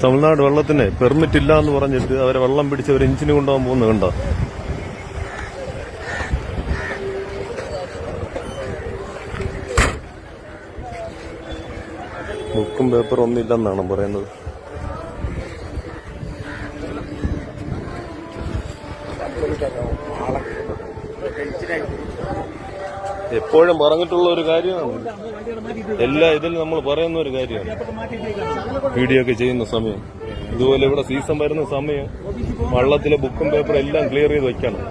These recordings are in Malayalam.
തമിഴ്നാട് വെള്ളത്തിന് പെർമിറ്റ് ഇല്ല എന്ന് പറഞ്ഞിട്ട് അവരെ വെള്ളം പിടിച്ച് അവർ എഞ്ചിന് കൊണ്ടുപോകാൻ പോകുന്നത് കണ്ടോ? ബുക്കും പേപ്പറും ഒന്നും ഇല്ലെന്നാണ് പറയുന്നത്. എപ്പോഴും പറഞ്ഞിട്ടുള്ള ഒരു കാര്യമാണ്, എല്ലാ ഇതിലും നമ്മൾ പറയുന്ന ഒരു കാര്യമാണ്. വീഡിയോ ഒക്കെ ചെയ്യുന്ന സമയം ഇതുപോലെ ഇവിടെ സീസൺ വരുന്ന സമയം വള്ളത്തിലെ ബുക്കും പേപ്പറും എല്ലാം ക്ലിയർ ചെയ്ത് വെക്കണം.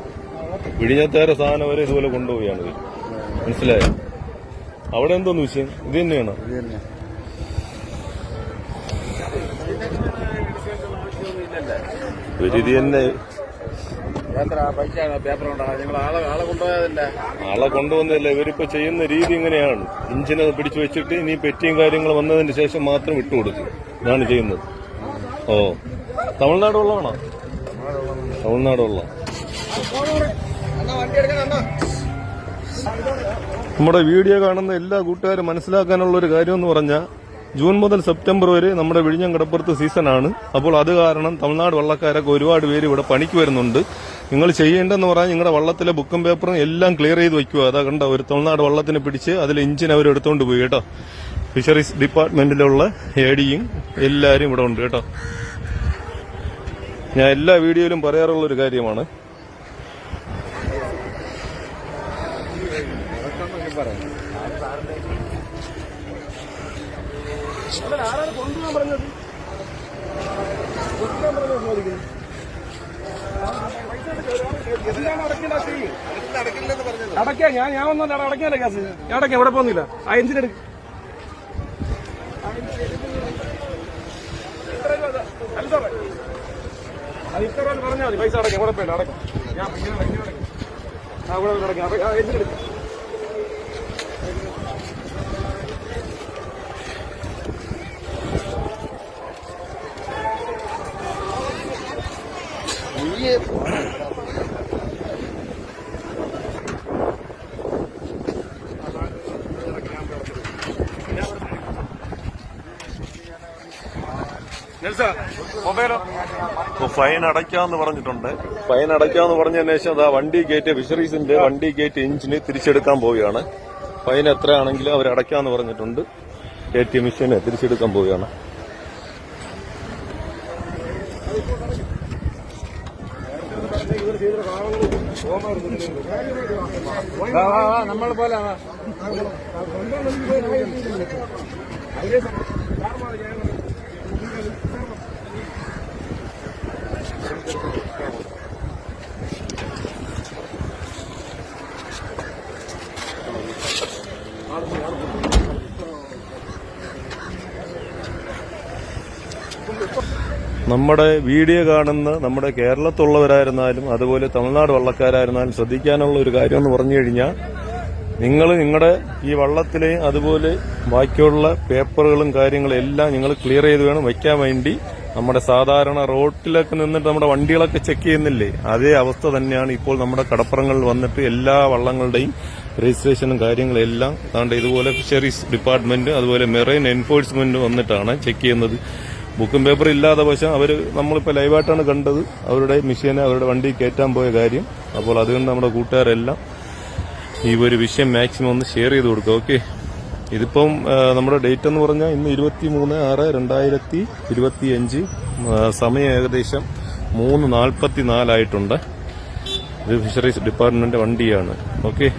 വിഴിഞ്ഞത്തേറെ സാധനം വരെ ഇതുപോലെ കൊണ്ടുപോവുകയാണ്. മനസ്സിലായോ? അവിടെ എന്തോന്ന് വിഷയം? ഇത് തന്നെയാണ്. ഒരു ഇത് തന്നെ. ആളെ കൊണ്ടുവന്നില്ല. ഇവരിപ്പോ ചെയ്യുന്ന രീതി ഇങ്ങനെയാണ്. ഇഞ്ചിനെ പിടിച്ചു വെച്ചിട്ട് ഇനി പെറ്റിയും കാര്യങ്ങൾ വന്നതിന് ശേഷം മാത്രം വിട്ടുകൊടുക്കും. ഇതാണ് ചെയ്യുന്നത്. ഓ, തമിഴ്നാട് വെള്ളമാണോ? തമിഴ്നാട് വെള്ളം. നമ്മുടെ വീഡിയോ കാണുന്ന എല്ലാ കൂട്ടുകാരും മനസ്സിലാക്കാനുള്ള ഒരു കാര്യം എന്ന് പറഞ്ഞാൽ, ജൂൺ മുതൽ സെപ്റ്റംബർ വരെ നമ്മുടെ വിഴിഞ്ഞം കടപ്പുറത്ത് സീസണാണ്. അപ്പോൾ അത് കാരണം തമിഴ്നാട് വള്ളക്കാരൊക്കെ ഒരുപാട് പേര് ഇവിടെ പണിക്ക് വരുന്നുണ്ട്. നിങ്ങൾ ചെയ്യേണ്ടതെന്ന് പറഞ്ഞാൽ നിങ്ങളുടെ വള്ളത്തിലെ ബുക്കും പേപ്പറും എല്ലാം ക്ലിയർ ചെയ്ത് വയ്ക്കുക. അതാ കണ്ട ഒരു തമിഴ്നാട് വള്ളത്തിന് പിടിച്ച് അതിൽ എഞ്ചിൻ അവർ എടുത്തുകൊണ്ട് പോയി കേട്ടോ. ഫിഷറീസ് ഡിപ്പാർട്ട്മെന്റിലുള്ള എഡിയും എല്ലാവരും ഇവിടെ ഉണ്ട് കേട്ടോ. ഞാൻ എല്ലാ വീഡിയോയിലും പറയാറുള്ളൊരു കാര്യമാണ്. കൊണ്ടുപോകാൻ പറഞ്ഞത് അടയ്ക്കാം. ഞാൻ ഒന്നും അടയ്ക്കാനല്ല ഗ്യാസ്. ഞാൻ അടയ്ക്കാം, എവിടെ പോകുന്നില്ല. ആ എഞ്ചിനെടുക്കും. അത് ഇത്ര പറഞ്ഞാൽ മതി. പൈസ അടയ്ക്കാം, കുഴപ്പമില്ല. അടയ്ക്കാം. ഞാൻ ഇവിടെ അടയ്ക്കാം. എഞ്ചിനെടുക്കും. ഫൈൻ അടയ്ക്കാന്ന് പറഞ്ഞിട്ടുണ്ട്. ഫൈൻ അടയ്ക്കാന്ന് പറഞ്ഞതിന് ശേഷം അതാ വണ്ടി ഗേറ്റ്, ഫിഷറീസിന്റെ വണ്ടി ഗേറ്റ് എഞ്ചിന് തിരിച്ചെടുക്കാൻ പോവുകയാണ്. ഫൈൻ എത്രയാണെങ്കിലും അവർ അടയ്ക്കാന്ന് പറഞ്ഞിട്ടുണ്ട്. കയറ്റിയ മെഷീനെ തിരിച്ചെടുക്കാൻ പോവുകയാണ്. നമ്മൾ പോലെ നമ്മുടെ വീഡിയോ കാണുന്ന നമ്മുടെ കേരളത്തിലുള്ളവരായിരുന്നാലും അതുപോലെ തമിഴ്നാട് വള്ളക്കാരായിരുന്നാലും ശ്രദ്ധിക്കാനുള്ള ഒരു കാര്യം എന്ന് പറഞ്ഞു കഴിഞ്ഞാൽ, നിങ്ങൾ നിങ്ങളുടെ ഈ വള്ളത്തിലെയും അതുപോലെ ബാക്കിയുള്ള പേപ്പറുകളും കാര്യങ്ങളും എല്ലാം നിങ്ങൾ ക്ലിയർ ചെയ്ത് വേണം വയ്ക്കാൻ വേണ്ടി. നമ്മുടെ സാധാരണ റോഡിലൊക്കെ നിന്നിട്ട് നമ്മുടെ വണ്ടികളൊക്കെ ചെക്ക് ചെയ്യുന്നില്ലേ, അതേ അവസ്ഥ തന്നെയാണ് ഇപ്പോൾ നമ്മുടെ കടപ്പുറങ്ങളിൽ വന്നിട്ട് എല്ലാ വള്ളങ്ങളുടെയും രജിസ്ട്രേഷനും കാര്യങ്ങളും എല്ലാം താണ്ട് ഇതുപോലെ ഫിഷറീസ് ഡിപ്പാർട്ട്മെന്റ് അതുപോലെ മെറൈൻ എൻഫോഴ്സ്മെന്റ് വന്നിട്ടാണ് ചെക്ക് ചെയ്യുന്നത്. ബുക്കും പേപ്പർ ഇല്ലാതെ പക്ഷേ നമ്മളിപ്പോൾ ലൈവായിട്ടാണ് കണ്ടത് അവരുടെ മെഷീനെ അവരുടെ വണ്ടി കയറ്റാൻ പോയ കാര്യം. അപ്പോൾ അതുകൊണ്ട് നമ്മുടെ കൂട്ടുകാരെല്ലാം ഈ ഒരു വിഷയം മാക്സിമം ഒന്ന് ഷെയർ ചെയ്ത് കൊടുക്കുക. ഓക്കെ, ഇതിപ്പം നമ്മുടെ ഡേറ്റ് എന്ന് പറഞ്ഞാൽ ഇന്ന് 23/6/2025. സമയം ഏകദേശം 3:44 ആയിട്ടുണ്ട്. ഇത് ഫിഷറീസ് ഡിപ്പാർട്ട്മെന്റ് വണ്ടിയാണ്. ഓക്കെ.